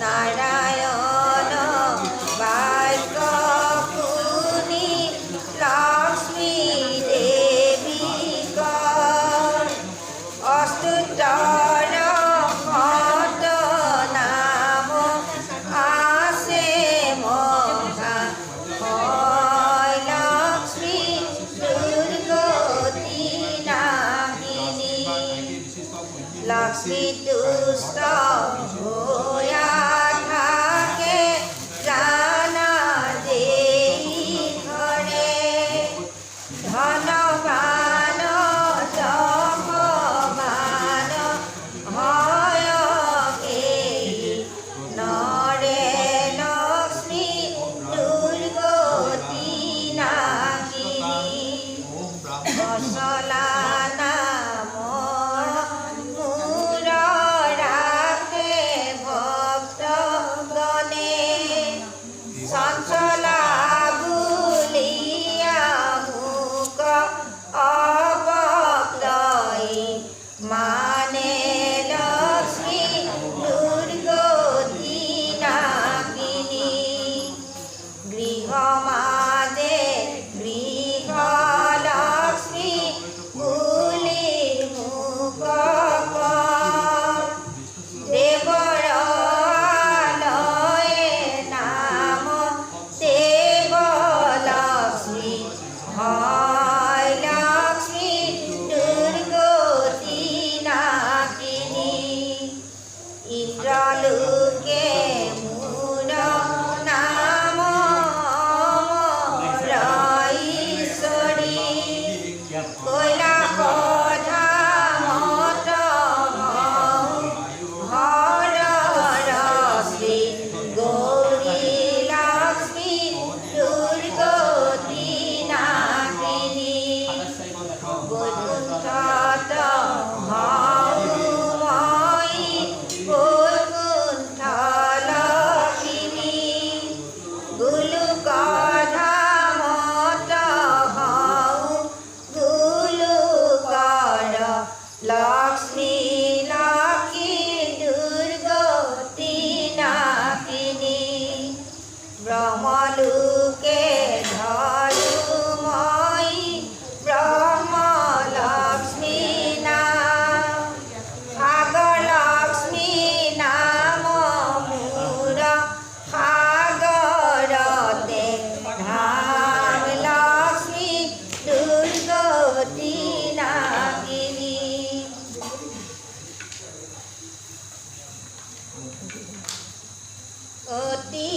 নারায়ণ বাক্য শুনি লক্ষ্মী দেবী কর অষ্টুত্তর শত নাম আছে মহা হয় লক্ষ্মী দুর্গতি নাহিনী লক্ষ্মী দুষ্ট হইয়া থাকে জানা দেই ঘরে ধনবান যশবান হয় এই নরে লক্ষ্মী দুর্গতি নাহিনী বসলা নাম মূর রাখে ভক্ত গণে চঞ্চলা বুলিয়া মুখ অবক্তই মানে লক্ষ্মী দুর্গতি নাহিনী গৃহ মাঝে গৃহলক্ষ্মী বুলি মুখ দেবর আলয়ে নাম দেবলক্ষ্মী হয় লক্ষ্মী দুর্গতি নাহিনী ইন্দ্রলোকে মূল নাম ঈশ্বরী কৈলাস ধামত হর শ্রী গৌরী লক্ষ্মী দুর্গতি নাহিনী বৈকুণ্ঠত ময়ী বৈকুণ্ঠ লক্ষ্মী গোলোক ধামত গোলোকৰ লক্ষ্মী লক্ষ্মী দুৰ্গতি নাহিনী ব্ৰহ্মলোকে ধৰো মই ব্ৰহ্ম লক্ষ্মী নাম সাগৰ লক্ষ্মী নাম মূৰ সাগৰতে ধাম লক্ষ্মী দুৰ্গতি নাহিনী অতি